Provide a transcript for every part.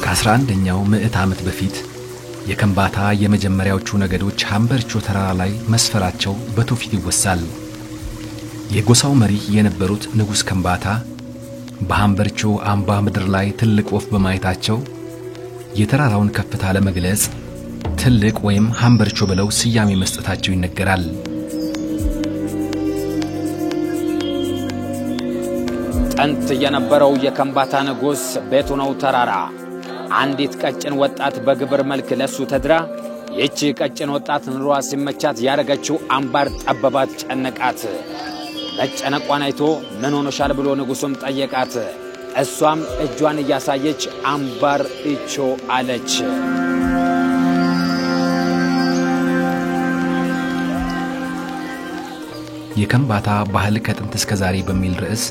ከ11ኛው ምዕት ዓመት በፊት የከምባታ የመጀመሪያዎቹ ነገዶች ሀምበርቾ ተራራ ላይ መስፈራቸው በትውፊት ይወሳል። የጎሳው መሪ የነበሩት ንጉስ ከምባታ በሀምበርቾ አምባ ምድር ላይ ትልቅ ወፍ በማየታቸው የተራራውን ከፍታ ለመግለጽ ትልቅ ወይም ሀምበርቾ ብለው ስያሜ መስጠታቸው ይነገራል። ጥንት የነበረው የከምባታ ንጉስ ቤቱ ነው ተራራ። አንዲት ቀጭን ወጣት በግብር መልክ ለሱ ተድራ ይቺ ቀጭን ወጣት ኑሯ ሲመቻት ያረጋችው አምባር ጠበባት ጨነቃት። መጨነቋን አይቶ ምን ሆነሻል ብሎ ንጉሱም ጠየቃት። እሷም እጇን እያሳየች አምባር እቾ አለች። የከምባታ ባህል ከጥንት እስከ ዛሬ በሚል ርዕስ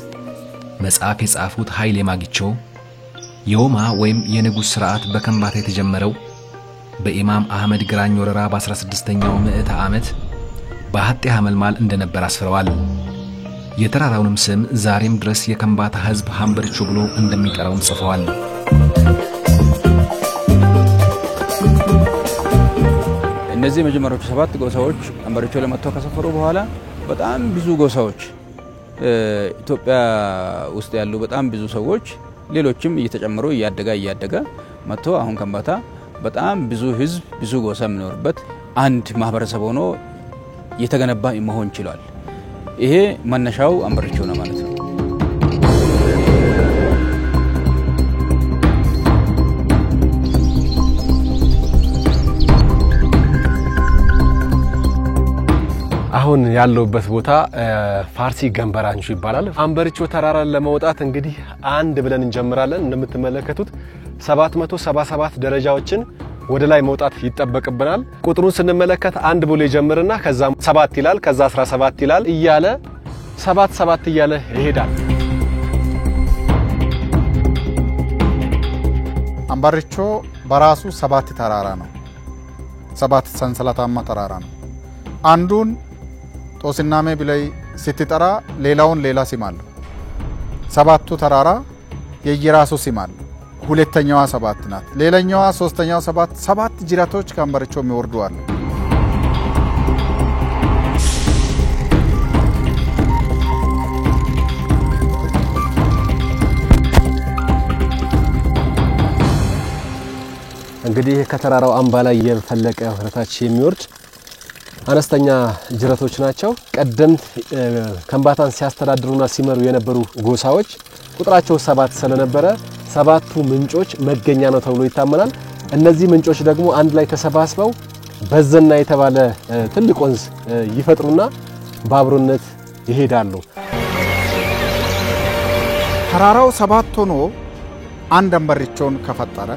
መጽሐፍ የጻፉት ኃይሌ ማጊቾ የወማ ወይም የንጉስ ሥርዓት በከምባታ የተጀመረው በኢማም አህመድ ግራኝ ወረራ በ16ኛው ምዕተ ዓመት በሐጤ ሐመልማል እንደነበር አስፍረዋል። የተራራውንም ስም ዛሬም ድረስ የከምባታ ሕዝብ ሀምበርቾ ብሎ እንደሚጠራውም ጽፈዋል። እነዚህ መጀመሪያዎቹ 7 ጎሳዎች ሀምበርቾ ለመጥተው ከሰፈሩ በኋላ በጣም ብዙ ጎሳዎች ኢትዮጵያ ውስጥ ያሉ በጣም ብዙ ሰዎች ሌሎችም እየተጨመሩ እያደገ መጥቶ አሁን ከምባታ በጣም ብዙ ህዝብ ብዙ ጎሳ የሚኖርበት አንድ ማህበረሰብ ሆኖ የተገነባ መሆን ይችላል። ይሄ መነሻው ሀምበርቾ ነው ማለት ነው። አሁን ያለውበት ቦታ ፋርሲ ገንበራንቹ ይባላል። ሀምበርቾ ተራራን ለመውጣት እንግዲህ አንድ ብለን እንጀምራለን። እንደምትመለከቱት 777 ደረጃዎችን ወደ ላይ መውጣት ይተበቀብናል። ቁጥሩን ስንመለከት አንድ ብሎ ይጀምርና ከዛ 7 ይላል ከዛ 17 ይላል እያለ 77 እያለ ይሄዳል። ሀምበርቾ በራሱ 7 ተራራ ነው። 7 ሰንሰለታማ ተራራ ነው። አንዱን ጦስናሜ ብላይ ስትጠራ ሌላውን ሌላ ስም አለው። 7ቱ ተራራ የየራሱ ስም አለው። ሁለተኛዋ 7 ናት። ሌላኛዋ ሶስተኛው 7 ጅራቶች ከሀምበርቾ የሚወርዱ አሉ። እንግዲህ ከተራራው አምባ ላይ የፈለቀ ወረታች የሚወርድ አነስተኛ ጅራቶች ናቸው። ቀደምት ከምባታን ሲያስተዳድሩና ሲመሩ የነበሩ ጎሳዎች ቁጥራቸው 7 ስለነበረ 7ቱ ምንጮች መገኛ ነው ተብሎ ይታመናል። እነዚህ ምንጮች ደግሞ አንድ ላይ ተሰባስበው በዘና የተባለ ትልቅ ወንዝ ይፈጥሩና ባብሮነት ይሄዳሉ። ተራራው 7 ሆኖ አንድ ሀምበርቾን ከፈጠረ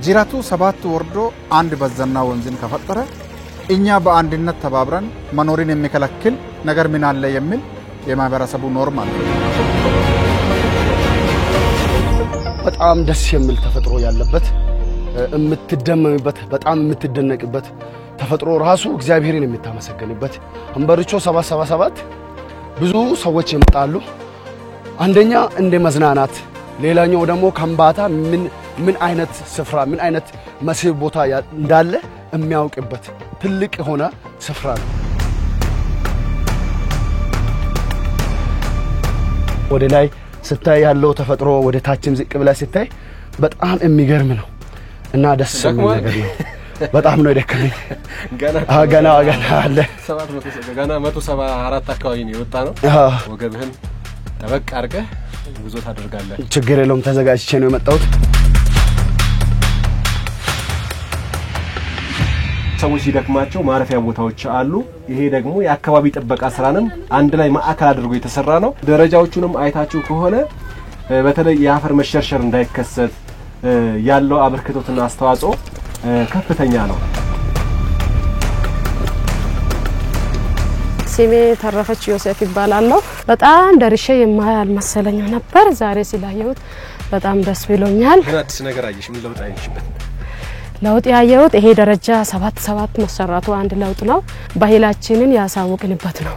ጅራቱ 7 ወርዶ አንድ በዘና ወንዝን ከፈጠረ እኛ በአንድነት ተባብረን መኖርን የሚከለክል ነገር ምን አለ የሚል የማህበረሰቡ ኖርም አለ። በጣም ደስ የሚል ተፈጥሮ ያለበት የምትደመምበት በጣም የምትደነቅበት ተፈጥሮ ራሱ እግዚአብሔርን የምታመሰግንበት ሀምበርቾ 777 ብዙ ሰዎች ይመጣሉ። አንደኛ እንደ መዝናናት፣ ሌላኛው ደግሞ ከምባታ ምን አይነት ስፍራ ምን አይነት መስህብ ቦታ እንዳለ የሚያውቅበት ትልቅ ሆነ ስፍራ ነው። ወደ ላይ ስታይ ያለው ተፈጥሮ ወደ ታችም ዝቅ ብለ ስታይ በጣም የሚገርም ነው እና ደስ የሚል ነገር ነው። በጣም ነው ደከመኝ። ገና አለ 174 አካባቢ ነው የወጣ ነው። ወገብህን ተበቅ አርገህ ጉዞ ታደርጋለህ። ችግር የለውም ተዘጋጅቼ ነው የመጣሁት። ሰዎች ሲደክማቸው ማረፊያ ቦታዎች አሉ። ይሄ ደግሞ የአካባቢ ጥበቃ ስራንም አንድ ላይ ማዕከል አድርጎ የተሰራ ነው። ደረጃዎቹንም አይታችሁ ከሆነ በተለይ የአፈር መሸርሸር እንዳይከሰት ያለው አበርክቶትና አስተዋጽኦ ከፍተኛ ነው። ስሜ ተረፈች ዮሴፍ ይባላልው በጣም ደርሼ የማያል መሰለኝ ነበር ዛሬ ሲላየሁት በጣም ደስ ብሎኛል አዲስ ነገር አየሽ ምን ለውጥ አይሽበት ለውጥ ያየሁት ይሄ ደረጃ 7 መሰራቱ አንድ ለውጥ ነው ባህላችንን ያሳውቅንበት ነው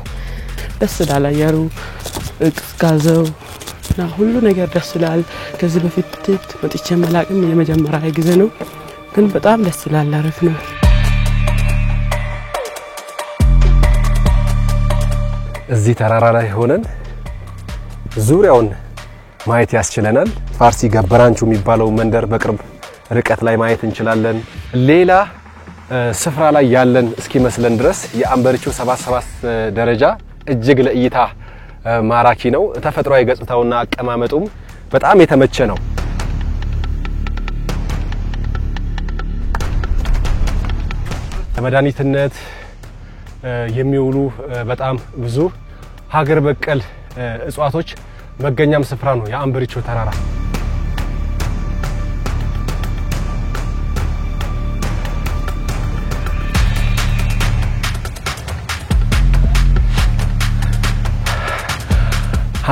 ደስ ዳላየሩ እቅስቃዘው ና ሁሉ ነገር ደስ ይላል ከዚህ በፊት ወጥቼ መላቅም የመጀመሪያ ጊዜ ነው ግን በጣም ደስ ይላል አሪፍ ነው እዚህ ተራራ ላይ ሆነን ዙሪያውን ማየት ያስችለናል ፋርሲ ገበራንቹ የሚባለው መንደር በቅርብ ርቀት ላይ ማየት እንችላለን ሌላ ስፍራ ላይ ያለን እስኪመስለን ድረስ የአምበሪቾ 77 ደረጃ እጅግ ለእይታ ማራኪ ነው ተፈጥሯዊ ገጽታውና አቀማመጡም በጣም የተመቸ ነው ለመድኃኒትነት የሚውሉ በጣም ብዙ ሀገር በቀል እጽዋቶች መገኛም ስፍራ ነው የአምበሪቾ ተራራ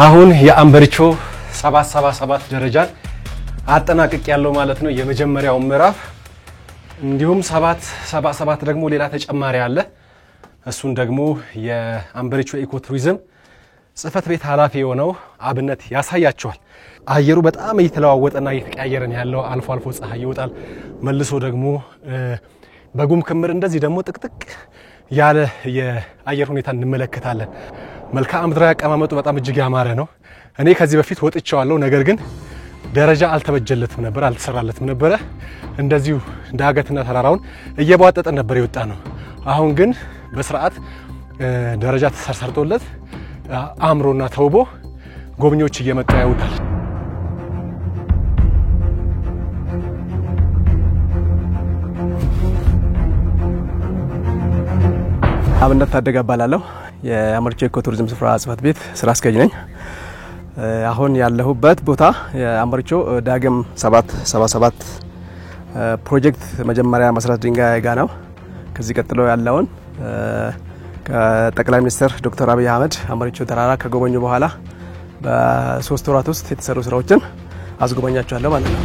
አሁን የአምበሪቾ 777 ደረጃን አጠናቅቅ ያለው ማለት ነው የመጀመሪያው ምዕራፍ እንዲሁም 777 ደግሞ ሌላ ተጨማሪ አለ እሱን ደግሞ የአምበሪቾ ኢኮ ቱሪዝም ጽፈት ቤት ኃላፊ የሆነው አብነት ያሳያቸዋል አየሩ በጣም እየተለዋወጠና እየተቀያየረ ነው ያለው አልፎ አልፎ ፀሐይ ይወጣል መልሶ ደግሞ በጉም ክምር እንደዚህ ደግሞ ጥቅጥቅ ያለ የአየር ሁኔታ እንመለከታለን መልካዓ ምድራዊ አቀማመጡ በጣም እጅግ ያማረ ነው እኔ ከዚህ በፊት ወጥቻለሁ ነገር ግን ደረጃ አልተበጀለትም ነበር አልተሰራለትም ነበር እንደዚሁ ዳገትና ተራራውን እየቧጠጠ ነበር የወጣ ነው አሁን ግን በስርዓት ደረጃ ተሰርቶለት አምሮና ተውቦ ጎብኚዎች እየመጣ ያውታል አብነት ታደጋ ባላለው የአምበሪቾ ኢኮ ቱሪዝም ስፍራ ጽፈት ቤት ስራ አስኪያጅ ነኝ አሁን ያለሁበት ቦታ የአምበሪቾ ዳግም 777 ፕሮጀክት መጀመሪያ መሰረት ድንጋይ ጋር ነው ከዚህ ቀጥሎ ያለውን ከጠቅላይ ሚኒስትር ዶክተር አብይ አህመድ አምበሪቾ ተራራ ከጎበኙ በኋላ በ3 ወራት ውስጥ የተሰሩ ስራዎችን አስጎበኛቸዋለሁ ማለት ነው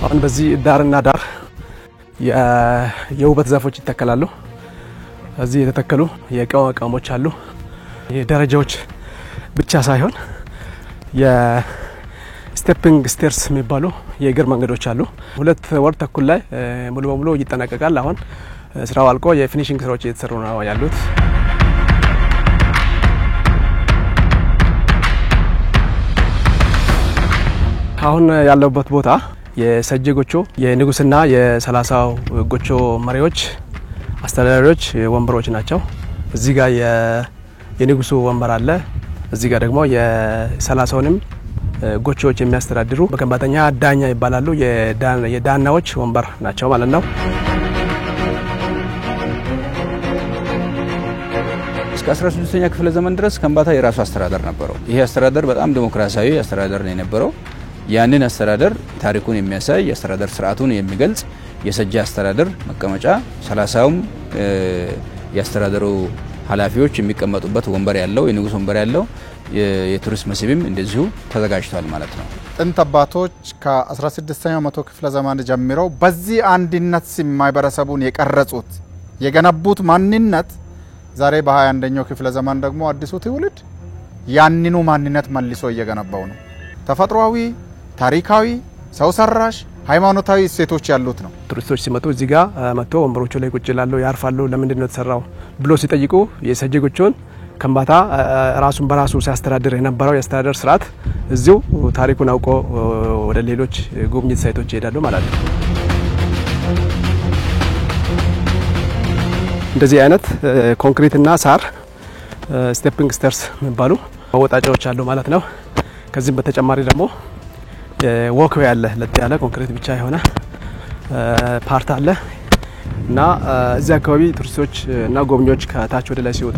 አሁን በዚህ ዳርና ዳር የውበት ዛፎች ይተከላሉ እዚህ የተተከሉ የቀመሞች አሉ የደረጃዎች ብቻ ሳይሆን የስቴፒንግ ስቴርስ የሚባሉ የእግር መንገዶች አሉ 2 ወር ተኩል ላይ ሙሉ በሙሉ ይጠናቀቃል አሁን ስራው አልቆ የፊኒሺንግ ስራዎች እየተሰሩ ነው ያሉት አሁን ያለውበት ቦታ የሰጀ ጎቾ የንጉስና የ30 ጎቾ መሪዎች አስተዳዳሪዎች ወንበሮች ናቸው እዚህ ጋር የንጉሱ ወንበር አለ እዚህ ጋር ደግሞ የ30ንም ጎቾዎች የሚያስተዳድሩ በከንባተኛ ዳኛ ይባላሉ የዳናዎች ወንበር ናቸው ማለት ነው እስከ 16ኛ ክፍለ ዘመን ድረስ ከንባታ የራሱ አስተዳደር ነበረው ይሄ አስተዳደር በጣም ዲሞክራሲያዊ አስተዳደር ነው የነበረው ያንን አስተዳደር ታሪኩን የሚያሳይ የአስተዳደር ስርዓቱን የሚገልጽ የሰጀ አስተዳደር መቀመጫ 30ም የአስተዳደሩ ኃላፊዎች የሚቀመጡበት ወንበር ያለው የንጉስ ወንበር ያለው የቱሪስት መስህብም እንደዚሁ ተዘጋጅቷል ማለት ነው ጥንት አባቶች ከ16ኛው መቶ ክፍለ ዘመን ጀምረው በዚህ አንድነት ማህበረሰቡን የቀረጹት የገነቡት ማንነት ዛሬ በ21ኛው ክፍለ ዘመን ደግሞ አዲሱ ትውልድ ያንኑ ማንነት መልሶ እየገነባው ነው ተፈጥሯዊ ታሪካዊ ሰው ሰራሽ ሃይማኖታዊ እሴቶች ያሉት ነው ቱሪስቶች ሲመጡ እዚህ ጋር መጥተው ወንበሮቹ ላይ ቁጭ ይላሉ ያርፋሉ ለምንድን ነው ተሰራው ብሎ ሲጠይቁ የሰጀ ጎቾን ከንባታ ራሱን በራሱ ሲያስተዳድር የነበረው የአስተዳደር ስርዓት እዚሁ ታሪኩን አውቆ ወደ ሌሎች ጉብኝት ሳይቶች ይሄዳሉ ማለት ነው እንደዚህ አይነት ኮንክሪትና ሳር ስቴፒንግ ስቴርስ የሚባሉ መወጣጫዎች አሉ ማለት ነው ከዚህም በተጨማሪ ደግሞ ወክዌይ አለ ለጥ ያለ ኮንክሪት ብቻ የሆነ ፓርት አለ እና እዚህ አካባቢ ቱሪስቶች እና ጎብኚዎች ከታች ወደ ላይ ሲወጡ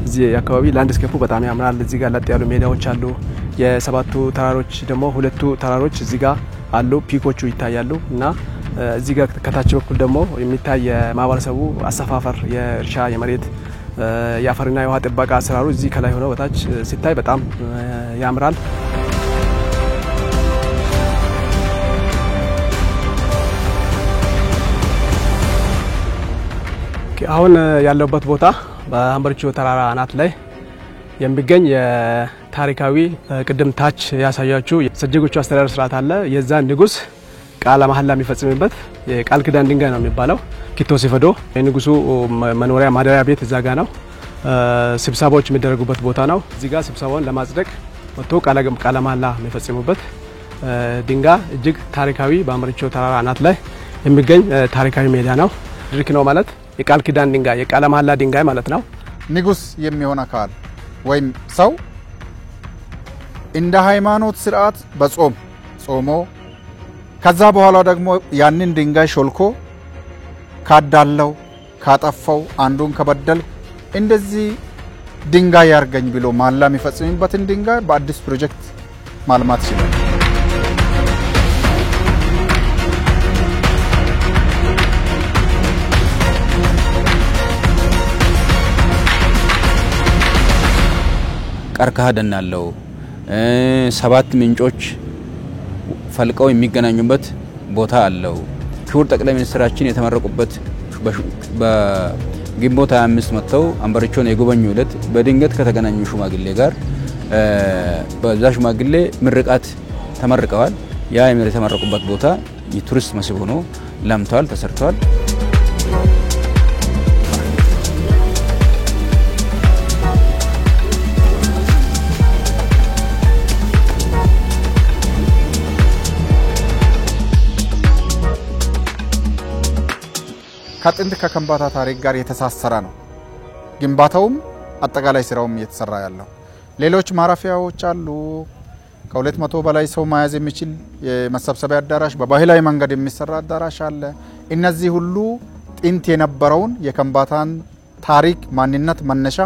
እዚህ አካባቢ ላንድስኬፑ በጣም ያምራል እዚህ ጋር ለጥ ያሉ ሜዳዎች አሉ የሰባቱ ተራሮች ደግሞ 2 ተራሮች እዚህ ጋር አሉ ፒኮቹ ይታያሉ እና እዚህ ጋር ከታች በኩል ደግሞ የሚታይ የማህበረሰቡ አሰፋፈር የእርሻ የመሬት የአፈርና የውሃ ጥበቃ አሰራሩ እዚህ ከላይ ሆኖ በታች ሲታይ በጣም ያምራል። አሁን ያለበት ቦታ በሀምበሪቾ ተራራ አናት ላይ የሚገኝ የታሪካዊ ቅድም ታች ያሳያችሁ የሰጀጎቹ አስተዳደር ስርዓት አለ። የዛን ንጉስ ቃለ መሐላ የሚፈጽምበት የቃል ኪዳን ድንጋይ ነው የሚባለው። ኪቶ ሲፈዶ የንጉሱ መኖሪያ ማደሪያ ቤት እዛ ጋ ነው። ስብሰባዎች የሚደረጉበት ቦታ ነው። እዚህ ጋር ስብሰባውን ለማጽደቅ ወጥቶ ቃለ መሐላ የሚፈጽሙበት ድንጋይ እጅግ ታሪካዊ በሀምበሪቾ ተራራ አናት ላይ የሚገኝ ታሪካዊ ሜዳ ነው። ድርክ ነው ማለት የቃል ኪዳን ድንጋይ የቃለ መሐላ ድንጋይ ማለት ነው። ንጉስ የሚሆን አካል ወይም ሰው እንደ ሃይማኖት ስርዓት በጾም ጾሞ ከዛ በኋላ ደግሞ ያንን ድንጋይ ሾልኮ ካዳለው ካጠፋው አንዱን ከበደል እንደዚህ ድንጋይ ያርገኝ ብሎ ማላ የሚፈጽምበትን ድንጋይ በአዲስ ፕሮጀክት ማልማት ይችላል። ቀርከሃ ደን አለው። 7 ምንጮች ፈልቀው የሚገናኙበት ቦታ አለው። ክቡር ጠቅላይ ሚኒስትራችን የተመረቁበት በግንቦት 25 መጥተው ሀምበሪቾን የጎበኙ ዕለት በድንገት ከተገናኙ ሽማግሌ ጋር በዛ ሽማግሌ ምርቃት ተመርቀዋል። ያ የተመረቁበት ቦታ የቱሪስት መስህብ ሆኖ ለምቷል፣ ተሰርቷል። ከጥንት ከከምባታ ታሪክ ጋር የተሳሰረ ነው። ግንባታውም አጠቃላይ ስራውም እየተሰራ ያለው ሌሎች ማረፊያዎች አሉ። ከ200 በላይ ሰው መያዝ የሚችል የመሰብሰቢያ አዳራሽ በባህላዊ መንገድ የሚሰራ አዳራሽ አለ። እነዚህ ሁሉ ጥንት የነበረውን የከምባታን ታሪክ ማንነት መነሻ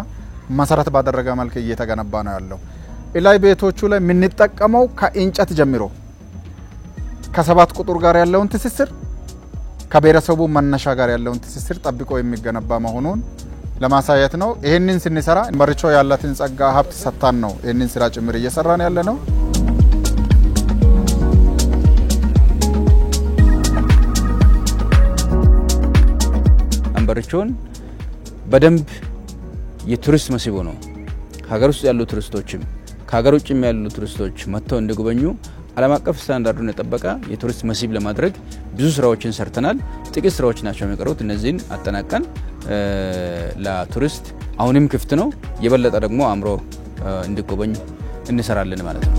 መሰረት ባደረገ መልክ እየተገነባ ነው ያለው። ኢላይ ቤቶቹ ላይ የምንጠቀመው ከእንጨት ጀምሮ ከ7 ቁጥር ጋር ያለውን ትስስር ከብሔረሰቡ መነሻ ጋር ያለውን ትስስር ጠብቆ የሚገነባ መሆኑን ለማሳየት ነው። ይሄንን ስንሰራ ሀምበሪቾ ያላትን ጸጋ ሀብት ሰጥታን ነው ይሄንን ስራ ጭምር እየሰራን ያለ ነው። ሀምበሪቾን በደንብ የቱሪስት መስህብ ነው። ሀገር ውስጥ ያሉ ቱሪስቶችም ከሀገር ውጭም ያሉ ቱሪስቶች መጥተው እንዲጎበኙ ዓለም አቀፍ ስታንዳርዱን የጠበቀ የቱሪስት መስህብ ለማድረግ ብዙ ስራዎችን ሰርተናል። ጥቂት ስራዎች ናቸው የሚቀሩት። እነዚህን አጠናቀን ለቱሪስት አሁንም ክፍት ነው። የበለጠ ደግሞ አምሮ እንዲጎበኝ እንሰራለን ማለት ነው።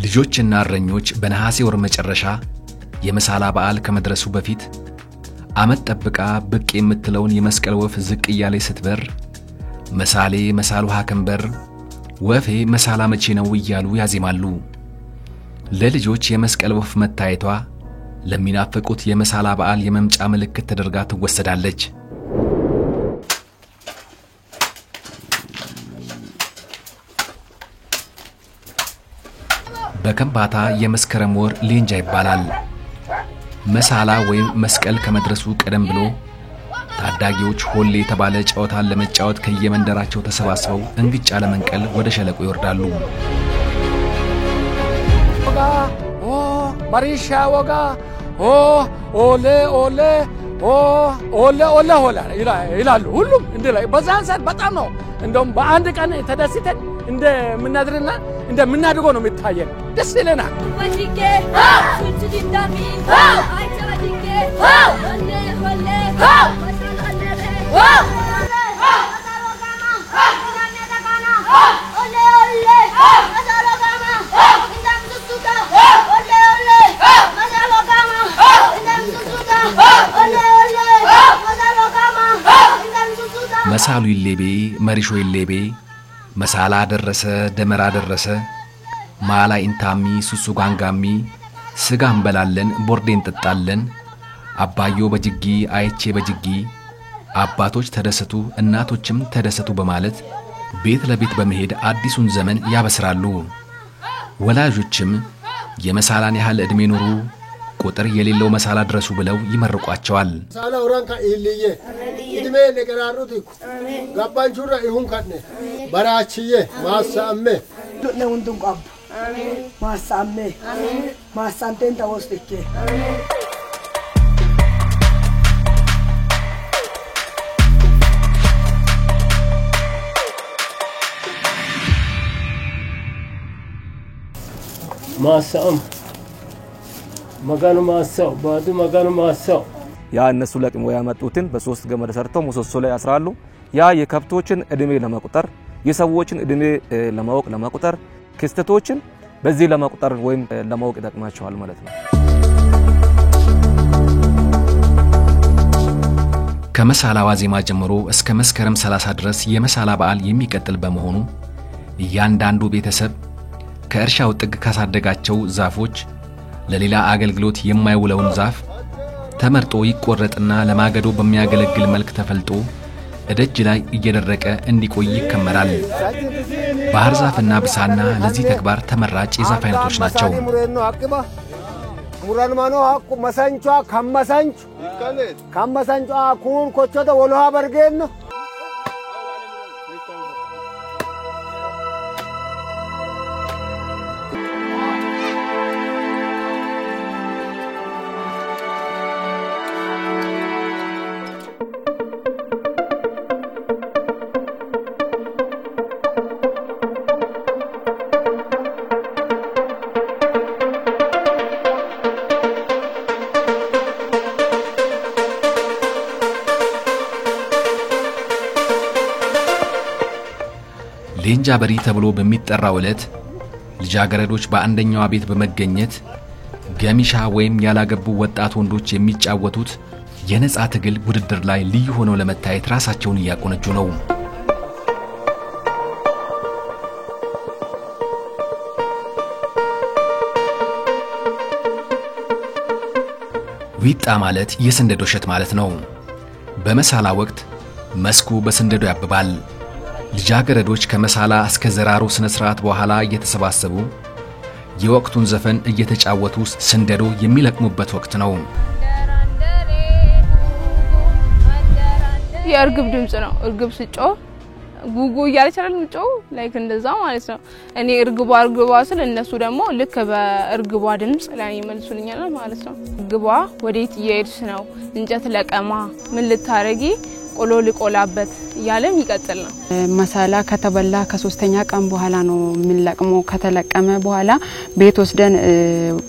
ልጆችና እረኞች በነሐሴ ወር መጨረሻ የመሳላ በዓል ከመድረሱ በፊት አመት ጠብቃ ብቅ የምትለውን የመስቀል ወፍ ዝቅ እያለ ስትበር መሳሌ መሳሉ ሀከንበር ወፌ መሳላ መቼ ነው እያሉ ያዜማሉ። ለልጆች የመስቀል ወፍ መታየቷ ለሚናፍቁት የመሳላ በዓል የመምጫ ምልክት ተደርጋ ትወሰዳለች። በከምባታ የመስከረም ወር ሌንጃ ይባላል። መሳላ ወይም መስቀል ከመድረሱ ቀደም ብሎ ታዳጊዎች ሆሌ የተባለ ጨዋታን ለመጫወት ከየመንደራቸው ተሰባስበው እንግጫ ለመንቀል ወደ ሸለቆ ይወርዳሉ። ማሪሻ ወጋ ኦሌ ኦሌ ኦሌ ኦሌ ሆላ ይላሉ። ሁሉም እንደ ላይ በዛን ሰዓት በጣም ነው እንደውም በአንድ ቀን ተደስተን እንደምናድርና እንደምናድገው ነው የሚታየን። ደስ ይለናል። ወዲቄ ሱቺ ዲንዳሚ አይቻ ወዲቄ ኦሌ ኦሌ መሳሉ ይሌቤ መሪሾ ይሌቤ መሳላ ደረሰ ደመራ ደረሰ ማላ ኢንታሚ ሱሱ ጋንጋሚ ስጋ እንበላለን ቦርዴን እንጠጣለን አባዮ በጅጊ አይቼ በጅጊ አባቶች ተደሰቱ እናቶችም ተደሰቱ በማለት ቤት ለቤት በመሄድ አዲሱን ዘመን ያበስራሉ። ወላጆችም የመሳላን ያህል እድሜ ኑሩ ቁጥር የሌለው መሳላ ድረሱ ብለው ይመርቋቸዋል። ሳላ ወራንካ ኢልዬ እድሜ ለቀራሩት ጋባንቹራ ይሁን ካነ በራችዬ ማሳመ ለወንዱም ቃብ ማሳመ ማሳንተን ተወስደከ ማሳም መጋኑ ማሳው ባዱ መጋኑ ማሳው ያ እነሱ ለቅሞ ያመጡትን በሶስት ገመድ ሰርተው ምሰሶ ላይ ያስራሉ። ያ የከብቶችን እድሜ ለመቁጠር የሰዎችን እድሜ ለመቁጠር ክስተቶችን በዚህ ለመቁጠር ወይም ለማወቅ ይጠቅማቸዋል ማለት ነው። ከመሳላ ዋዜማ ጀምሮ እስከ መስከረም 30 ድረስ የመሳላ በዓል የሚቀጥል በመሆኑ እያንዳንዱ ቤተሰብ ከእርሻው ጥግ ካሳደጋቸው ዛፎች ለሌላ አገልግሎት የማይውለውን ዛፍ ተመርጦ ይቆረጥና ለማገዶ በሚያገለግል መልክ ተፈልጦ እደጅ ላይ እየደረቀ እንዲቆይ ይከመራል። ባህር ዛፍና ብሳና ለዚህ ተግባር ተመራጭ የዛፍ አይነቶች ናቸው። ሙራንማኖ አቁ መሳንቿ ከመሳንቿ ኩን ኮቾተ ወለሃ በርገን ሌንጃ በሪ ተብሎ በሚጠራው ዕለት ልጃገረዶች በአንደኛው ቤት በመገኘት ገሚሻ ወይም ያላገቡ ወጣት ወንዶች የሚጫወቱት የነጻ ትግል ውድድር ላይ ልዩ ሆነው ለመታየት ራሳቸውን ያቆነጁ ነው። ዊጣ ማለት የስንደዶ እሸት ማለት ነው። በመሳላ ወቅት መስኩ በስንደዶ ያብባል። ልጃገረዶች ከመሳላ እስከ ዘራሮ ስነ ስርዓት በኋላ እየተሰባሰቡ የወቅቱን ዘፈን እየተጫወቱ ስንደዶ የሚለቅሙበት ወቅት ነው። የእርግብ ድምጽ ነው። እርግብ ስጮ ጉጉ እያለች አይደል ምጮው ላይክ እንደዛ ማለት ነው። እኔ እርግቧ ስል እነሱ ደግሞ ልክ በእርግቧ ድምጽ ላይ ይመልሱልኛል ማለት ነው። እርግቧ ወዴት እየሄድሽ ነው? እንጨት ለቀማ ምን ልታረጊ ቆሎ ሊቆላበት ያለም ይቀጥል ነው። መሳላ ከተበላ ከ3ኛ ቀን በኋላ ነው ምንለቅሞ። ከተለቀመ በኋላ ቤት ወስደን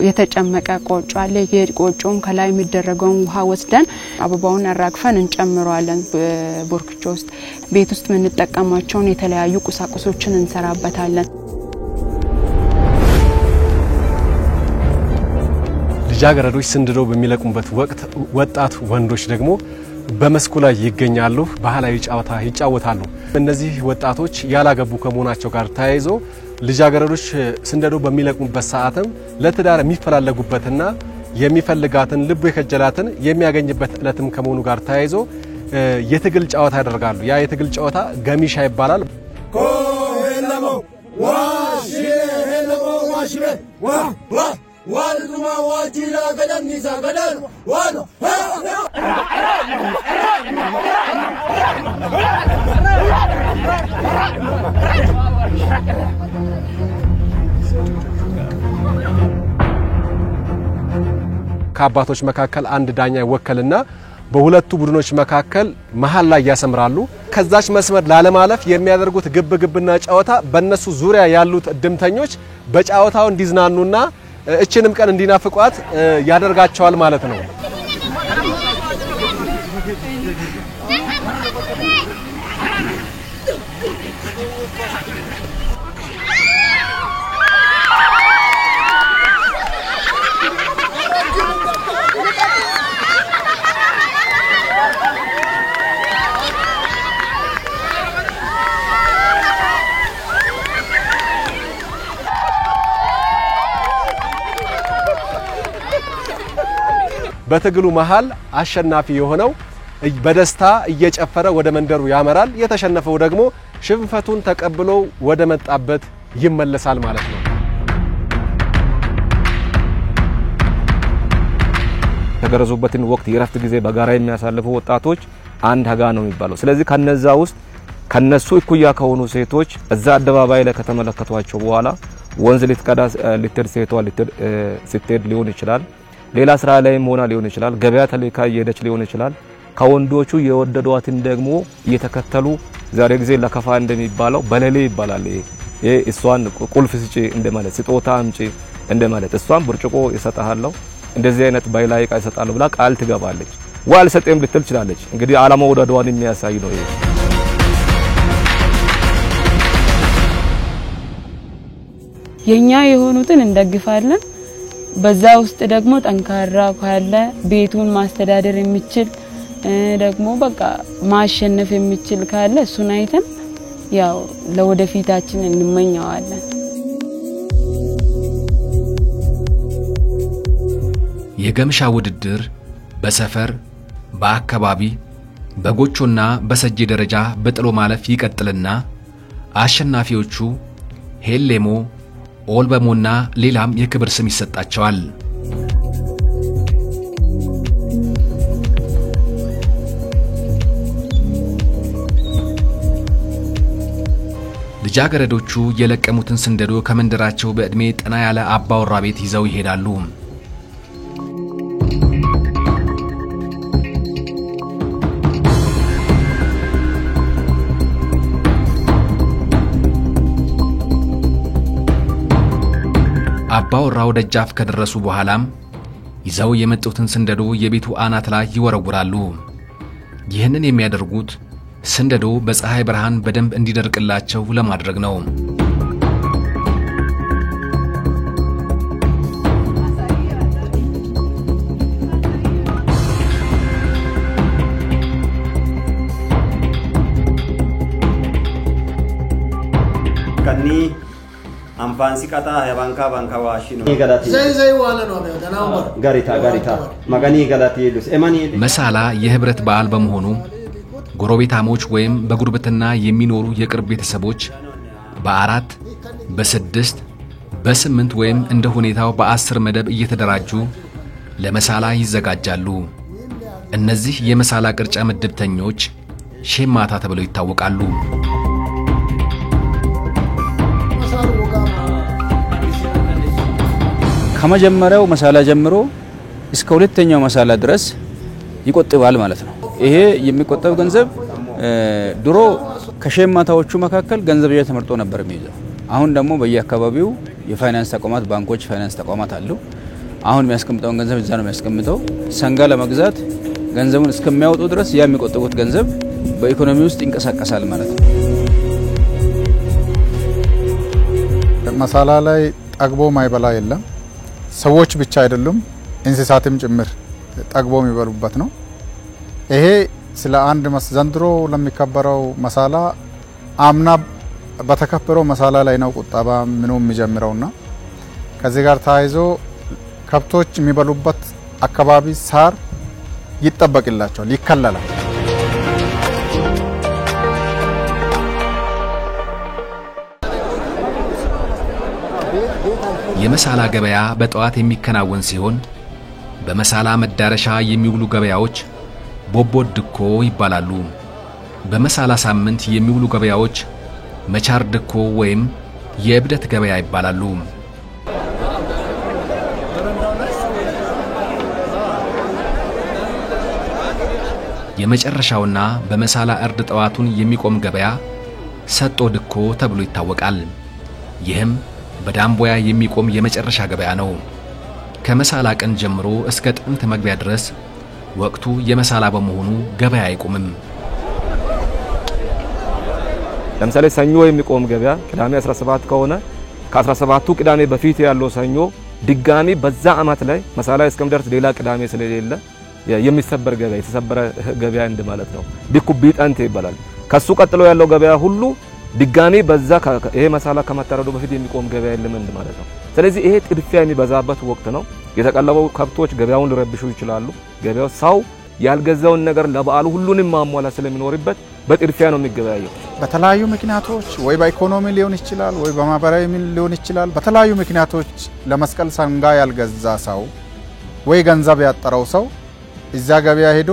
የተጨመቀ ቆጮ አለ። የቆጮም ከላይ የሚደረገው ውሃ ወስደን አበባውን አራግፈን እንጨምረዋለን። ቦርክቾ ውስጥ ቤት ውስጥ ምንጠቀማቸው የተለያዩ ቁሳቁሶችን እንሰራበታለን። ልጃገረዶች ስንድዶ በሚለቅሙበት ወቅት ወጣት ወንዶች ደግሞ በመስኩ ላይ ይገኛሉ። ባህላዊ ጨዋታ ይጫወታሉ። እነዚህ ወጣቶች ያላገቡ ከመሆናቸው ጋር ተያይዞ ልጃገረዶች ስንደዶ በሚለቅሙበት ሰዓትም ለትዳር የሚፈላለጉበትና የሚፈልጋትን ልቡ የከጀላትን የሚያገኝበት ዕለትም ከመሆኑ ጋር ተያይዞ የትግል ጨዋታ ያደርጋሉ። ያ የትግል ጨዋታ ገሚሻ ይባላል። ኮሄለሞ ዋሽሄለሞ ዋሽበ ዋ ዋልዱማ ዋጂላ ገደምኒሳ ገደል ዋኖ ከአባቶች መካከል አንድ ዳኛ ይወከልና በሁለቱ ቡድኖች መካከል መሃል ላይ ያሰምራሉ። ከዛች መስመር ላለማለፍ የሚያደርጉት ግብግብና ጨዋታ በእነሱ ዙሪያ ያሉት እድምተኞች በጨዋታው እንዲዝናኑና እችንም ቀን እንዲናፍቋት ያደርጋቸዋል ማለት ነው። በትግሉ መሃል አሸናፊ የሆነው በደስታ እየጨፈረ ወደ መንደሩ ያመራል። የተሸነፈው ደግሞ ሽንፈቱን ተቀብሎ ወደ መጣበት ይመለሳል ማለት ነው። ተገረዙበትን ወቅት የረፍት ጊዜ በጋራ የሚያሳልፉ ወጣቶች አንድ ሀጋ ነው የሚባለው። ስለዚህ ከነዛ ውስጥ ከነሱ እኩያ ከሆኑ ሴቶች እዛ አደባባይ ላይ ከተመለከቷቸው በኋላ ወንዝ ልትቀዳ ልትሄድ ሴቷ ስትሄድ ሊሆን ይችላል፣ ሌላ ስራ ላይም ሆና ሊሆን ይችላል፣ ገበያ ተልካ እየሄደች ሊሆን ይችላል። ከወንዶቹ የወደዷትን ደግሞ እየተከተሉ ዛሬ ጊዜ ለከፋ እንደሚባለው በለሌ ይባላል። ይሄ እሷን ቁልፍ ስጪ እንደማለት ስጦታ አምጪ እንደማለት እሷን ብርጭቆ ይሰጣሃለው እንደዚህ አይነት ባይላይ ቃል ይሰጣሉ ብላ ቃል ትገባለች። ዋል ሰጤም ልትል ይችላልች። እንግዲህ ዓላማው ወደዷን የሚያሳይ ነው ይሄ። የኛ የሆኑትን እንደግፋለን። በዛ ውስጥ ደግሞ ጠንካራ ካለ ቤቱን ማስተዳደር የሚችል ደግሞ በቃ ማሸነፍ የሚችል ካለ እሱን አይተን ያው ለወደፊታችን እንመኛዋለን። የገምሻ ውድድር በሰፈር በአካባቢ በጎቾና በሰጄ ደረጃ በጥሎ ማለፍ ይቀጥልና አሸናፊዎቹ ሄሌሞ ኦልበሞና ሌላም የክብር ስም ይሰጣቸዋል። ልጃገረዶቹ የለቀሙትን ስንደዶ ከመንደራቸው በእድሜ ጠና ያለ አባወራ ቤት ይዘው ይሄዳሉ። አባወራው ደጃፍ ከደረሱ በኋላም ይዘው የመጡትን ስንደዶ የቤቱ አናት ላይ ይወረውራሉ። ይህንን የሚያደርጉት ስንደዶ በፀሐይ ብርሃን በደንብ እንዲደርቅላቸው ለማድረግ ነው። ከኒ አንፋንሲ ቀጣ የባንካ ባንካ ዋሽኑ ዘይ ዋለ ነው ገናው ጋሪታ ማጋኒ ገላቲ ይሉስ ኤማኒ መሳላ የህብረት በዓል በመሆኑ ጎረቤታሞች ወይም በጉርብትና የሚኖሩ የቅርብ ቤተሰቦች በ4 በ6 በ8 ወይም እንደ ሁኔታው በ10 መደብ እየተደራጁ ለመሳላ ይዘጋጃሉ። እነዚህ የመሳላ ቅርጫ ምድብተኞች ሼማታ ተብለው ይታወቃሉ። ከመጀመሪያው መሳላ ጀምሮ እስከ ሁለተኛው መሳላ ድረስ ይቆጥባል ማለት ነው። ይሄ የሚቆጠብ ገንዘብ ድሮ ከሸማታዎቹ መካከል ገንዘብ እየተመርጦ ነበር የሚይዘው። አሁን ደግሞ በየአካባቢው የፋይናንስ ተቋማት ባንኮች ፋይናንስ ተቋማት አሉ። አሁን የሚያስቀምጠውን ገንዘብ እዛ ነው የሚያስቀምጠው። ሰንጋ ለመግዛት ገንዘቡን እስከሚያወጡ ድረስ ያ የሚቆጥቡት ገንዘብ በኢኮኖሚ ውስጥ ይንቀሳቀሳል ማለት ነው። መሳላ ላይ ጠግቦ ማይበላ የለም። ሰዎች ብቻ አይደሉም እንስሳትም ጭምር ጠግቦ የሚበሉበት ነው። ይሄ ስለ አንድ ዘንድሮ ለሚከበረው መሳላ አምና በተከበረው መሳላ ላይ ነው ቁጠባ ምኑ የሚጀምረውና ከዚህ ጋር ተያይዞ ከብቶች የሚበሉበት አካባቢ ሳር ይጠበቅላቸዋል፣ ይከለላል። የመሳላ ገበያ በጠዋት የሚከናወን ሲሆን በመሳላ መዳረሻ የሚውሉ ገበያዎች ቦቦድ ድኮ ይባላሉ። በመሳላ ሳምንት የሚውሉ ገበያዎች መቻር ድኮ ወይም የእብደት ገበያ ይባላሉ። የመጨረሻውና በመሳላ እርድ ጠዋቱን የሚቆም ገበያ ሰጦ ድኮ ተብሎ ይታወቃል። ይህም በዳምቦያ የሚቆም የመጨረሻ ገበያ ነው። ከመሳላ ቀን ጀምሮ እስከ ጥንት መግቢያ ድረስ ወቅቱ የመሳላ በመሆኑ ገበያ አይቆምም። ለምሳሌ ሰኞ የሚቆም ገበያ ቅዳሜ 17 ከሆነ ከ17ቱ ቅዳሜ በፊት ያለው ሰኞ ድጋሚ በዛ አመት ላይ መሳላ እስከምደርስ ሌላ ቅዳሜ ስለሌለ የሚሰበር ገበያ የተሰበረ ገበያ እንደማለት ነው። ዲኩ ቢጣንቴ ይባላል። ከሱ ቀጥሎ ያለው ገበያ ሁሉ ድጋሚ በዛ ይሄ መሳላ ከመታረዱ በፊት የሚቆም ገበያ የለም እንደማለት ነው። ስለዚህ ይሄ ጥድፊያ የሚበዛበት ወቅት ነው። የተቀለበው ከብቶች ገበያውን ሊረብሹ ይችላሉ። ገበያው ሰው ያልገዛውን ነገር ለበዓሉ ሁሉንም ማሟላት ስለሚኖርበት በጥድፊያ ነው የሚገበያየው። በተለያዩ ምክንያቶች ወይ በኢኮኖሚ ሊሆን ይችላል ወይ በማህበራዊ ሊሆን ይችላል በተለያዩ ምክንያቶች ለመስቀል ሰንጋ ያልገዛ ሰው ወይ ገንዘብ ያጠረው ሰው እዛ ገበያ ሄዶ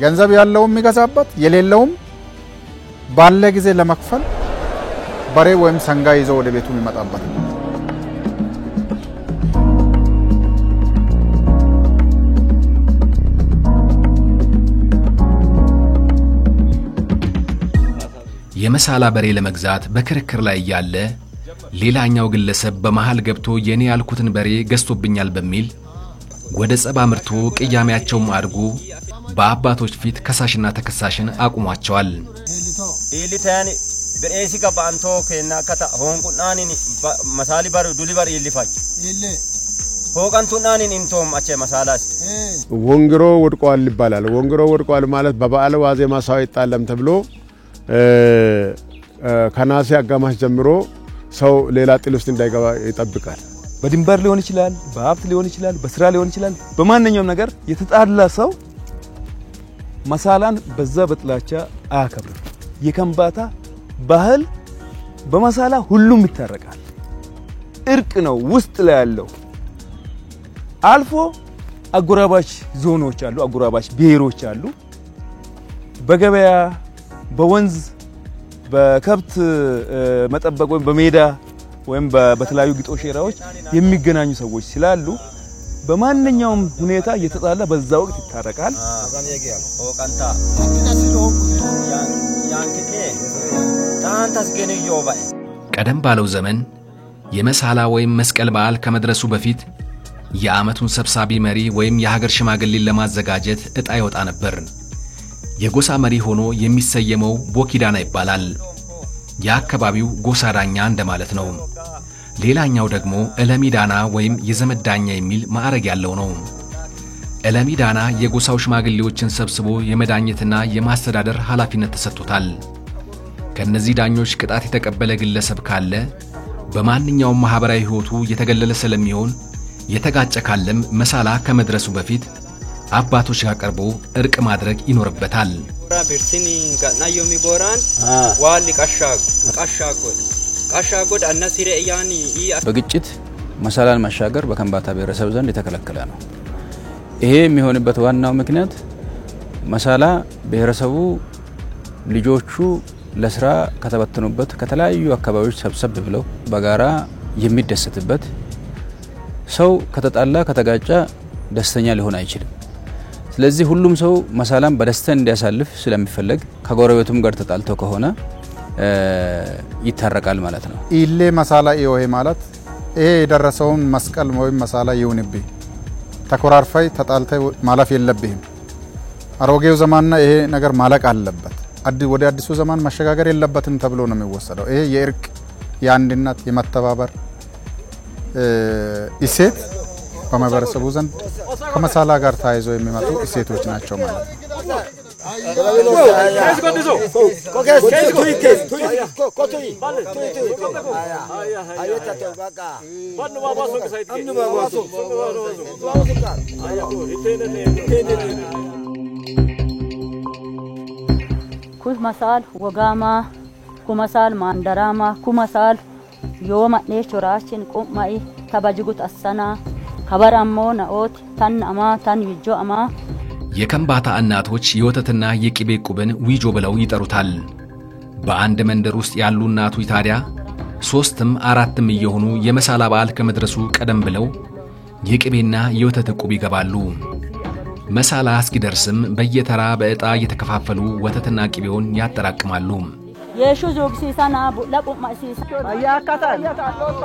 ገንዘብ ያለውም የሚገዛበት የሌለውም ባለ ጊዜ ለመክፈል በሬ ወይም ሰንጋ ይዞ ወደ ቤቱ የሚመጣበት ነው። የመሳላ በሬ ለመግዛት በክርክር ላይ ያለ ሌላኛው ግለሰብ በመሃል ገብቶ የኔ ያልኩትን በሬ ገዝቶብኛል በሚል ወደ ጸባ ምርቶ ቅያሜያቸውም አድርጎ በአባቶች ፊት ከሳሽና ተከሳሽን አቁሟቸዋል። ኢሊታኒ በኤሲ ገባንቶ ከና ከታ ሆንቁናኒን መሳሊ በር ዱሊ በር ይልፋች ኢሊ ሆቀንቱናኒን እንቶም አቸ መሳላስ ወንግሮ ወድቋል ይባላል። ወንግሮ ወድቋል ማለት በበዓል ዋዜማ ሰው ይጣለም ተብሎ ከናሴ አጋማሽ ጀምሮ ሰው ሌላ ጥል ውስጥ እንዳይገባ ይጠብቃል። በድንበር ሊሆን ይችላል፣ በሀብት ሊሆን ይችላል፣ በስራ ሊሆን ይችላል። በማንኛውም ነገር የተጣላ ሰው መሳላን በዛ በጥላቻ አያከብርም። የከምባታ ባህል በመሳላ ሁሉም ይታረቃል። እርቅ ነው ውስጥ ላይ ያለው። አልፎ አጎራባች ዞኖች አሉ፣ አጎራባች ብሔሮች አሉ። በገበያ በወንዝ በከብት መጠበቅ ወይም በሜዳ ወይም በተለያዩ ግጦሽ ኤራዎች የሚገናኙ ሰዎች ስላሉ በማንኛውም ሁኔታ እየተጣላ በዛ ወቅት ይታረቃል። ኦቃንታ ያንከቴ ታንታስ ገነዮ ባይ ቀደም ባለው ዘመን የመሳላ ወይም መስቀል በዓል ከመድረሱ በፊት የዓመቱን ሰብሳቢ መሪ ወይም የሀገር ሽማግሌን ለማዘጋጀት ዕጣ ይወጣ ነበር። የጎሳ መሪ ሆኖ የሚሰየመው ቦኪዳና ይባላል። የአካባቢው ጎሳ ዳኛ እንደማለት ነው። ሌላኛው ደግሞ እለሚዳና ወይም የዘመድ ዳኛ የሚል ማዕረግ ያለው ነው። እለሚዳና የጎሳው ሽማግሌዎችን ሰብስቦ የመዳኘትና የማስተዳደር ኃላፊነት ተሰጥቶታል። ከነዚህ ዳኞች ቅጣት የተቀበለ ግለሰብ ካለ በማንኛውም ማህበራዊ ህይወቱ የተገለለ ስለሚሆን የተጋጨ ካለም መሳላ ከመድረሱ በፊት አባቶች ጋር ቀርቦ እርቅ ማድረግ ይኖርበታል። ብርሲኒ ጋናዮሚ ቦራን ዋሊ ቃሻጎድ አናሲሬ ያኒ በግጭት መሳላን ማሻገር በከምባታ ብሔረሰብ ዘንድ የተከለከለ ነው። ይሄ የሚሆንበት ዋናው ምክንያት መሳላ ብሔረሰቡ ልጆቹ ለስራ ከተበተኑበት ከተለያዩ አካባቢዎች ሰብሰብ ብለው በጋራ የሚደሰትበት ሰው ከተጣላ ከተጋጫ ደስተኛ ሊሆን አይችልም። ስለዚህ ሁሉም ሰው መሳላን በደስታ እንዲያሳልፍ ስለሚፈልግ ከጎረቤቱም ጋር ተጣልቶ ከሆነ ይታረቃል ማለት ነው። ኢሌ መሳላ ይወይ ማለት ይሄ የደረሰውን መስቀል ወይም መሳላ ይሁንብህ ተኮራርፋይ ተጣልተ ማለፍ የለብህም። አሮጌው ዘመንና ይሄ ነገር ማለቅ አለበት። ወደ አዲሱ ዘመን መሸጋገር የለበትም ተብሎ ነው የሚወሰደው። ይሄ የእርቅ የአንድነት የመተባበር እሴት በማህበረሰቡ ዘንድ ከመሳላ ጋር ታይዞ የሚመጡ እሴቶች ናቸው ማለት ነው። ኩስ መሳል ወጋማ ኩመሳል ማንደራማ ኩመሳል ዮማ ኔቾራችን ቁማይ ተባጅጉት አሰና ከበራሞ ነኦት ታን አማ ታን ይጆ አማ የከምባታ እናቶች የወተትና የቅቤ ቁብን ዊጆ ብለው ይጠሩታል። በአንድ መንደር ውስጥ ያሉ እናቶች ታዲያ 3ም 4ም እየሆኑ የመሳላ በዓል ከመድረሱ ቀደም ብለው የቅቤና የወተት ቁብ ይገባሉ። መሳላ እስኪደርስም በየተራ በዕጣ እየተከፋፈሉ ወተትና ቅቤውን ያጠራቅማሉ። የሹ ዞግሲሳና ለቁማሲሳ አያካታል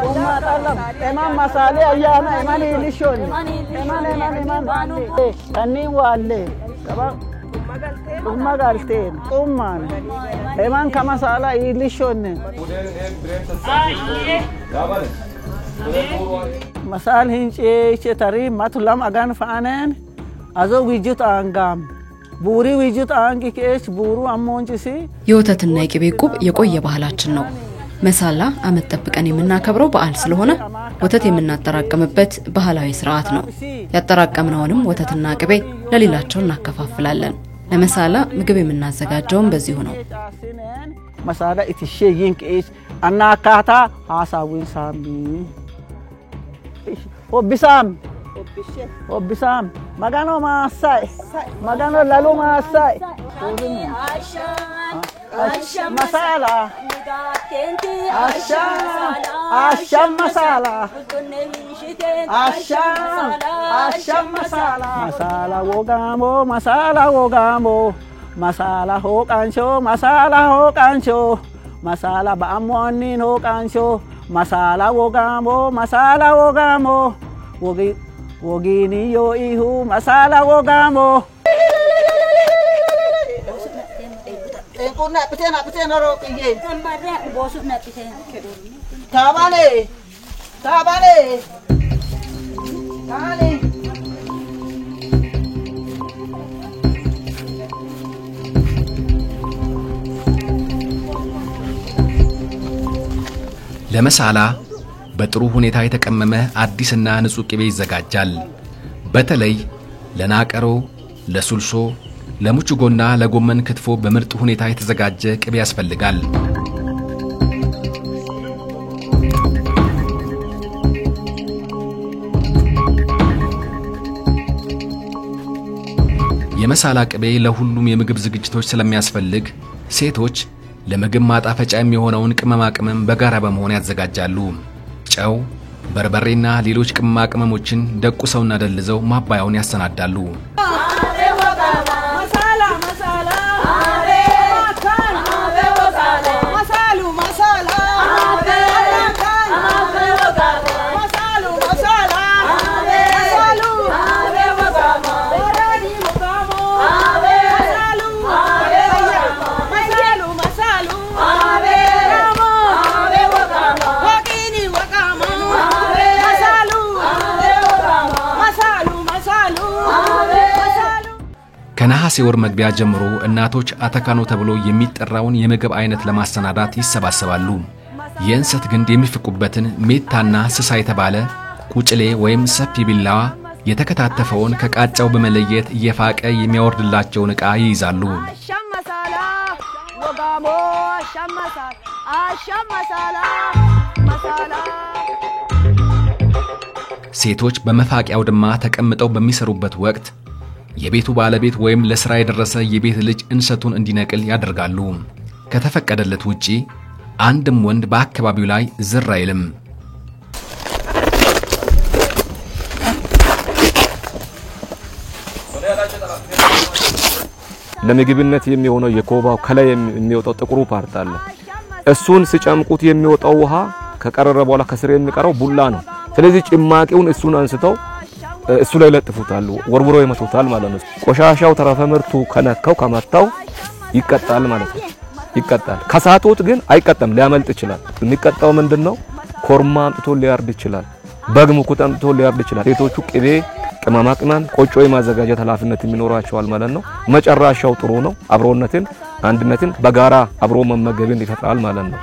ኡማታለም ኤማን መሳሌ አያና ኤማን ይልሾን ኤማን ተኒን ዋለ ሰባ ኡማጋልቴን ኡማን ኤማን ከመሳላ ይልሾን መሳል ሂንጬ ተሪ ማቱላም አጋን ፋነን አዞ ዊጁት አንጋም ቡሪ ዊጁት አንቂ ከሽ ቡሩ አሞንጪሲ የወተትና የቅቤ ቁብ የቆየ ባህላችን ነው። መሳላ አመት ጠብቀን የምናከብረው በዓል ስለሆነ ወተት የምናጠራቅምበት ባህላዊ ስርዓት ነው። ያጠራቀምነውንም ወተትና ቅቤ ለሌላቸው እናከፋፍላለን። ለመሳላ ምግብ የምናዘጋጀውም በዚሁ ነው። መሳላ ኢትሼይን ከኤስ አናካታ ሐሳቡን ሳሚ ኦቢሳም ማጋኖ ማሳይ ማጋኖ ላሉ ማሳይ መሳላ አሻም መሳላ አሻም መሳላ መሳላ ወጋሞ masala hoqancho masala ba'amonni hoqancho masala wogamo wogini yo ihu masala wogamo Kuna peten ro piye tambare bosut na piten tabale ለመሳላ በጥሩ ሁኔታ የተቀመመ አዲስና ንጹህ ቅቤ ይዘጋጃል። በተለይ ለናቀሮ፣ ለሱልሶ፣ ለሙቹጎና ለጎመን ክትፎ በምርጥ ሁኔታ የተዘጋጀ ቅቤ ያስፈልጋል። የመሳላ ቅቤ ለሁሉም የምግብ ዝግጅቶች ስለሚያስፈልግ ሴቶች ለምግብ ማጣፈጫ የሚሆነውን ቅመማ ቅመም በጋራ በመሆን ያዘጋጃሉ። ጨው፣ በርበሬና ሌሎች ቅመማ ቅመሞችን ደቁሰውና ደልዘው ማባያውን ያሰናዳሉ። ከነሐሴ ወር መግቢያ ጀምሮ እናቶች አተካኖ ተብሎ የሚጠራውን የምግብ አይነት ለማሰናዳት ይሰባሰባሉ። የእንሰት ግንድ የሚፍቁበትን ሜታና ስሳ የተባለ ቁጭሌ ወይም ሰፊ ቢላዋ የተከታተፈውን ከቃጫው በመለየት እየፋቀ የሚያወርድላቸውን ዕቃ ይይዛሉ። ሴቶች በመፋቂያው ድማ ተቀምጠው በሚሰሩበት ወቅት የቤቱ ባለቤት ወይም ለሥራ የደረሰ የቤት ልጅ እንሰቱን እንዲነቅል ያደርጋሉ። ከተፈቀደለት ውጪ አንድም ወንድ በአካባቢው ላይ ዝር አይልም። ለምግብነት የሚሆነው የኮባው ከላይ የሚወጣው ጥቁሩ ፓርት አለ። እሱን ሲጨምቁት የሚወጣው ውሃ ከቀረረ በኋላ ከስር የሚቀረው ቡላ ነው። ስለዚህ ጭማቂውን እሱን አንስተው እሱ ላይ ለጥፉታል፣ ወርውሮ ይመቱታል ማለት ነው። ቆሻሻው ተረፈ ምርቱ ከነካው ከመታው ይቀጣል ማለት ነው። ይቀጣል። ከሳቶት ግን አይቀጣም፣ ሊያመልጥ ይችላል። የሚቀጣው ምንድነው? ኮርማ አምጥቶ ሊያርድ ይችላል፣ በግ ሙኩት አምጥቶ ሊያርድ ይችላል። ሴቶቹ ቅቤ፣ ቅመማ ቅመም፣ ቆጮ የማዘጋጀት ኃላፊነት የሚኖራቸዋል ማለት ነው። መጨረሻው ጥሩ ነው። አብሮነትን፣ አንድነትን በጋራ አብሮ መመገብን ይፈጥራል ማለት ነው።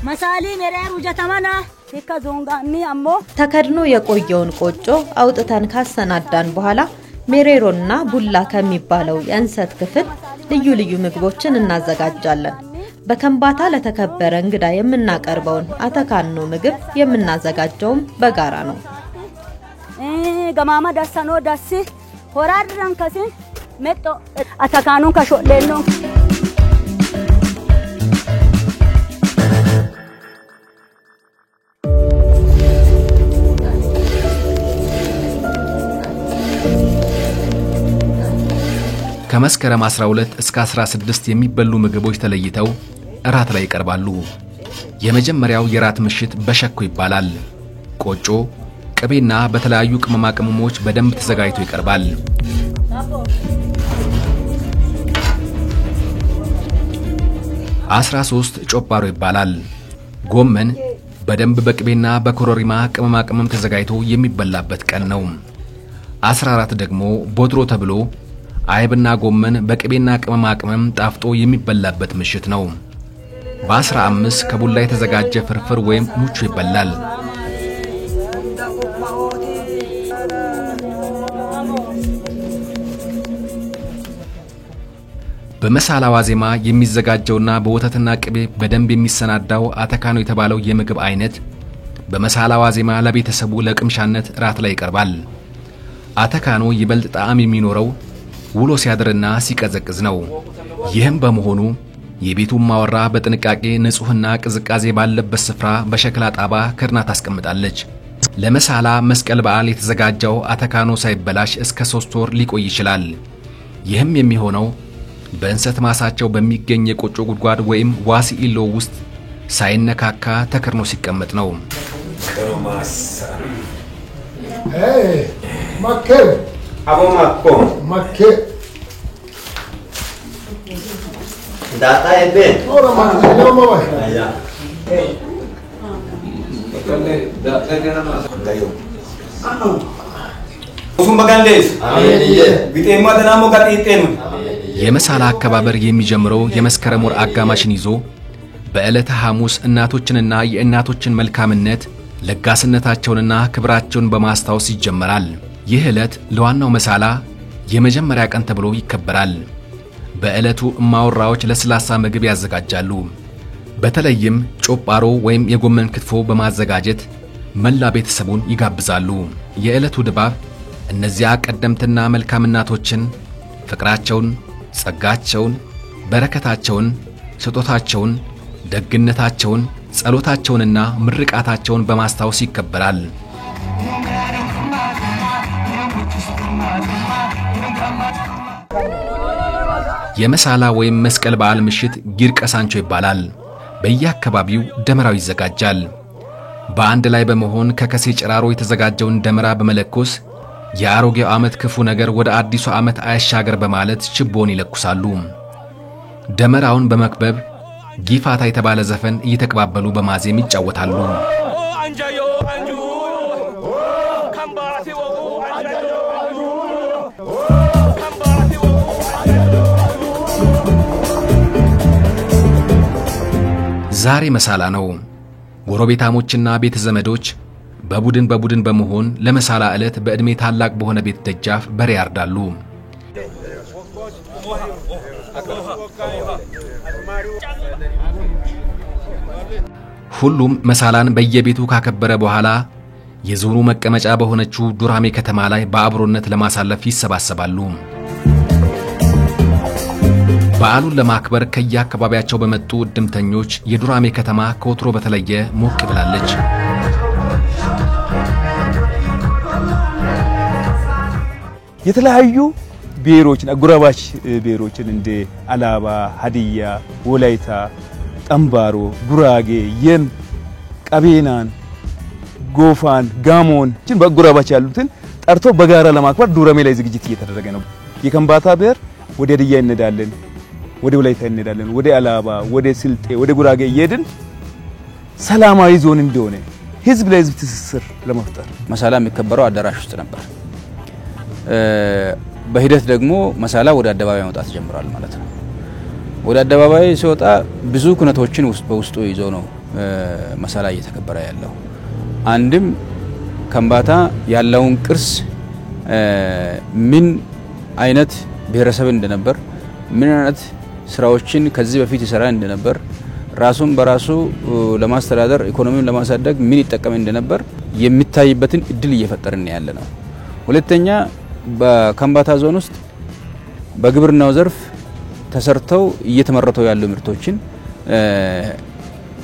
መሳሊ መራሩ ጀተማና ተከዞንጋኒ አሞ ተከድኖ የቆየውን ቆጮ አውጥተን ካሰናዳን በኋላ ሜሬሮና ቡላ ከሚባለው የእንሰት ክፍል ልዩ ልዩ ምግቦችን እናዘጋጃለን። በከምባታ ለተከበረ እንግዳ የምናቀርበውን አተካኖ ምግብ የምናዘጋጀውም በጋራ ነው። ገማማ ዳሰኖ ዳሲ ሆራድራን ከሲ መጦ አተካኖ ከሾሌኖ ከመስከረም 12 እስከ 16 የሚበሉ ምግቦች ተለይተው እራት ላይ ይቀርባሉ። የመጀመሪያው የራት ምሽት በሸኮ ይባላል። ቆጮ፣ ቅቤና በተለያዩ ቅመማ ቅመሞች በደንብ ተዘጋጅቶ ይቀርባል። አስራ 13 ጮባሮ ይባላል። ጎመን በደንብ በቅቤና በኮረሪማ ቅመማ ቅመም ተዘጋጅቶ የሚበላበት ቀን ነው። 14 ደግሞ ቦድሮ ተብሎ አይብና ጎመን በቅቤና ቅመማ ቅመም ጣፍጦ የሚበላበት ምሽት ነው። በ15 ከቡላ የተዘጋጀ ፍርፍር ወይም ሙቾ ይበላል። በመሳላ ዋዜማ የሚዘጋጀውና በወተትና ቅቤ በደንብ የሚሰናዳው አተካኖ የተባለው የምግብ አይነት በመሳላ ዋዜማ ለቤተሰቡ ለቅምሻነት ራት ላይ ይቀርባል። አተካኖ ይበልጥ ጣዕም የሚኖረው ውሎ ሲያድርና ሲቀዘቅዝ ነው። ይህም በመሆኑ የቤቱ ማወራ በጥንቃቄ ንጹህና ቅዝቃዜ ባለበት ስፍራ በሸክላ ጣባ ከርና ታስቀምጣለች። ለመሳላ መስቀል በዓል የተዘጋጀው አተካኖ ሳይበላሽ እስከ 3 ወር ሊቆይ ይችላል። ይህም የሚሆነው በእንሰት ማሳቸው በሚገኝ የቆጮ ጉድጓድ ወይም ዋሲኢሎ ውስጥ ሳይነካካ ተከርኖ ሲቀመጥ ነው። Makke. Abo makko. Makke. Data ebe. Ora makke. Lama wa. Aya. Data kana ma. Gayo. Usum bagandes. Amen. Bitema danamo gatiten. የመሳላ አከባበር የሚጀምረው የመስከረም ወር አጋማሽን ይዞ በዕለተ ሐሙስ እናቶችንና የእናቶችን መልካምነት ለጋስነታቸውንና ክብራቸውን በማስታወስ ይጀመራል። ይህ ዕለት ለዋናው መሳላ የመጀመሪያ ቀን ተብሎ ይከበራል። በዕለቱ እማወራዎች ለስላሳ ምግብ ያዘጋጃሉ። በተለይም ጮጳሮ ወይም የጎመን ክትፎ በማዘጋጀት መላ ቤተሰቡን ይጋብዛሉ። የዕለቱ ድባብ እነዚያ ቀደምትና መልካም እናቶችን ፍቅራቸውን፣ ጸጋቸውን፣ በረከታቸውን፣ ስጦታቸውን፣ ደግነታቸውን፣ ጸሎታቸውንና ምርቃታቸውን በማስታወስ ይከበራል። የመሳላ ወይም መስቀል በዓል ምሽት ጊር ቀሳንቾ ይባላል። በየአካባቢው ደመራው ይዘጋጃል። በአንድ ላይ በመሆን ከከሴ ጭራሮ የተዘጋጀውን ደመራ በመለኮስ የአሮጌው ዓመት ክፉ ነገር ወደ አዲሱ ዓመት አያሻገር በማለት ችቦን ይለኩሳሉ። ደመራውን በመክበብ ጊፋታ የተባለ ዘፈን እየተቀባበሉ በማዜም ይጫወታሉ። ዛሬ መሳላ ነው። ጎረቤታሞችና ቤተ ዘመዶች በቡድን በመሆን ለመሳላ ዕለት በእድሜ ታላቅ በሆነ ቤት ደጃፍ በሬ ያርዳሉ። ሁሉም መሳላን በየቤቱ ካከበረ በኋላ የዞኑ መቀመጫ በሆነችው ዱራሜ ከተማ ላይ በአብሮነት ለማሳለፍ ይሰባሰባሉ። በዓሉን ለማክበር ከየአካባቢያቸው በመጡ እድምተኞች የዱራሜ ከተማ ከወትሮ በተለየ ሞቅ ብላለች። የተለያዩ ብሔሮችን አጎራባች ብሔሮችን እንደ አላባ፣ ሀዲያ፣ ወላይታ፣ ጠምባሮ፣ ጉራጌ፣ የም፣ ቀቤናን፣ ጎፋን፣ ጋሞን በአጎራባች ያሉትን ጠርቶ በጋራ ለማክበር ዱራሜ ላይ ዝግጅት እየተደረገ ነው። የከምባታ ብሔር ወደ ሀዲያ እንሄዳለን፣ ወደ ወላይታ እንሄዳለን፣ ወደ አላባ፣ ወደ ስልጤ፣ ወደ ጉራጌ እየሄድን ሰላማዊ ዞን እንደሆነ ህዝብ ለህዝብ ትስስር ለመፍጠር መሳላ የሚከበረው አዳራሽ ውስጥ ነበር። በሂደት ደግሞ መሳላ ወደ አደባባይ መውጣት ጀምሯል ማለት ነው። ወደ አደባባይ ሲወጣ ብዙ ኩነቶችን በውስጡ ይዞ ነው መሳላ እየተከበረ ያለው። አንድም ከምባታ ያለውን ቅርስ ምን አይነት ብሔረሰብ እንደነበር፣ ምን አይነት ስራዎችን ከዚህ በፊት ይሰራ እንደነበር፣ ራሱን በራሱ ለማስተዳደር ኢኮኖሚውን ለማሳደግ ምን ይጠቀም እንደነበር የሚታይበትን እድል እየፈጠርን ያለ ነው። ሁለተኛ በከምባታ ዞን ውስጥ በግብርናው ዘርፍ ተሰርተው እየተመረተው ያሉ ምርቶችን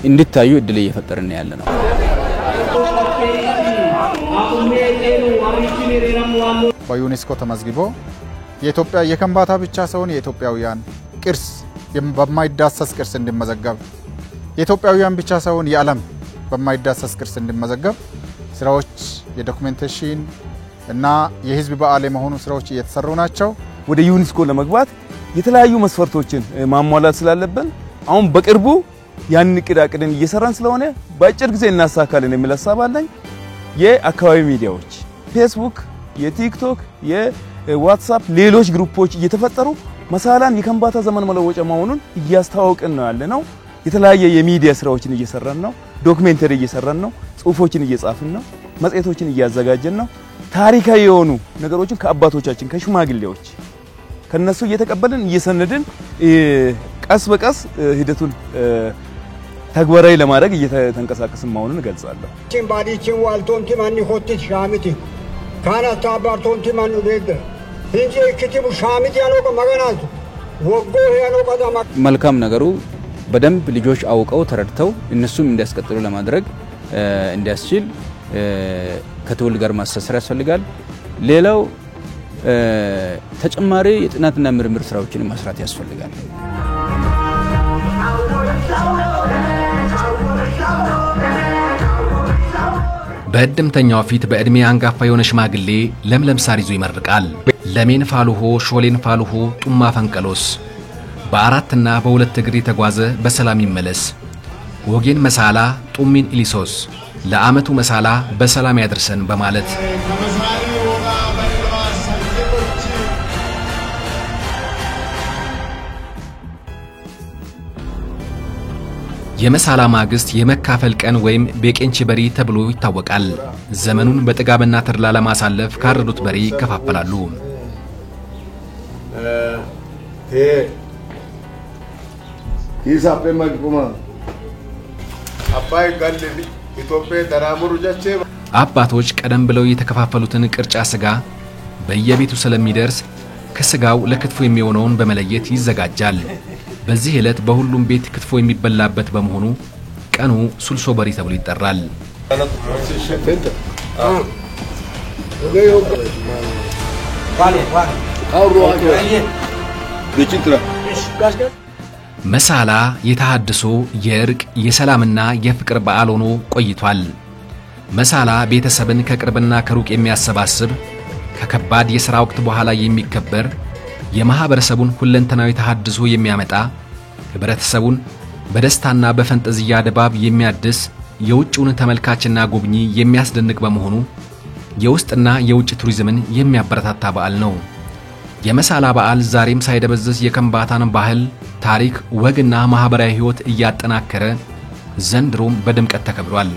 እንዲታዩ እድል እየፈጠርን ያለ ነው። በዩኔስኮ ተመዝግቦ የኢትዮጵያ የከምባታ ብቻ ሳይሆን የኢትዮጵያውያን ቅርስ በማይዳሰስ ቅርስ እንዲመዘገብ፣ የኢትዮጵያውያን ብቻ ሳይሆን የዓለም በማይዳሰስ ቅርስ እንዲመዘገብ ስራዎች የዶክመንቴሽን እና የህዝብ በዓል የመሆኑ ስራዎች እየተሰሩ ናቸው። ወደ ዩኔስኮ ለመግባት የተለያዩ መስፈርቶችን ማሟላት ስላለብን አሁን በቅርቡ ያን ቅዳቅድን እየሰራን ስለሆነ በአጭር ጊዜ እናሳካለን የሚል ሐሳብ አለኝ። የአካባቢ ሚዲያዎች ፌስቡክ፣ የቲክቶክ የዋትስአፕ ሌሎች ግሩፖች እየተፈጠሩ መሳላን የከምባታ ዘመን መለወጫ መሆኑን እያስተዋወቅን ነው ያለነው። የተለያየ የሚዲያ ስራዎችን እየሰራን ነው። ዶክመንተሪ እየሰራን ነው። ጽሁፎችን እየጻፍን ነው። መጽሔቶችን እያዘጋጀን ነው። ታሪካዊ የሆኑ ነገሮችን ከአባቶቻችን ከሽማግሌዎች ከነሱ እየተቀበልን እየሰነድን ቀስ በቀስ ሂደቱን ተግባራዊ ለማድረግ እየተንቀሳቀስን መሆኑን እገልጻለሁ። ባዲችን ዋልቶንቲ ማን ሆትት ሻሚቲ ካና ታባርቶንቲ ማን ደግ እንጂ ክትቡ ሻሚቲ ያለው መገናቱ ወጎ ያለው ቀዳማ መልካም ነገሩ በደንብ ልጆች አውቀው ተረድተው እነሱም እንዲያስቀጥሉ ለማድረግ እንዲያስችል ከትውልድ ጋር ማስተሳሰር ያስፈልጋል። ሌላው ተጨማሪ የጥናትና ምርምር ስራዎችን መስራት ያስፈልጋል። በእድምተኛው ፊት በእድሜ አንጋፋ የሆነ ሽማግሌ ለምለም ሳር ይዞ ይመርቃል። ለሜን ፋሉሆ ሾሌን ፋሉሆ ጡማ ፈንቀሎስ በአራትና በሁለት እግር የተጓዘ በሰላም ይመለስ። ወጌን መሳላ ጡሚን ኢሊሶስ ለዓመቱ መሳላ በሰላም ያድርሰን በማለት የመሳላ ማግስት የመካፈል ቀን ወይም ቤቄንቺ በሪ ተብሎ ይታወቃል። ዘመኑን በጥጋብና ተድላ ለማሳለፍ ካረዱት በሪ ይከፋፈላሉ። ሂሳብ ማግቁማ አባይ ጋልሊ ኢትዮጵያ ተራሙሩ ጀቼ አባቶች ቀደም ብለው የተከፋፈሉትን ቅርጫ ስጋ በየቤቱ ስለሚደርስ ከስጋው ለክትፎ የሚሆነውን በመለየት ይዘጋጃል። በዚህ ዕለት በሁሉም ቤት ክትፎ የሚበላበት በመሆኑ ቀኑ ሱልሶ በሪ ተብሎ ይጠራል። መሳላ የተሐድሶ የእርቅ የሰላምና የፍቅር በዓል ሆኖ ቆይቷል። መሳላ ቤተሰብን ከቅርብና ከሩቅ የሚያሰባስብ ከከባድ የሥራ ወቅት በኋላ የሚከበር የማህበረሰቡን ሁለንተናዊ ተሐድሶ የሚያመጣ ህብረተሰቡን በደስታና በፈንጠዝያ ድባብ የሚያድስ የውጭውን ተመልካችና ጎብኚ የሚያስደንቅ በመሆኑ የውስጥና የውጭ ቱሪዝምን የሚያበረታታ በዓል ነው። የመሳላ በዓል ዛሬም ሳይደበዝዝ የከምባታን ባህል፣ ታሪክ፣ ወግና ማህበራዊ ህይወት እያጠናከረ ዘንድሮም በድምቀት ተከብሯል።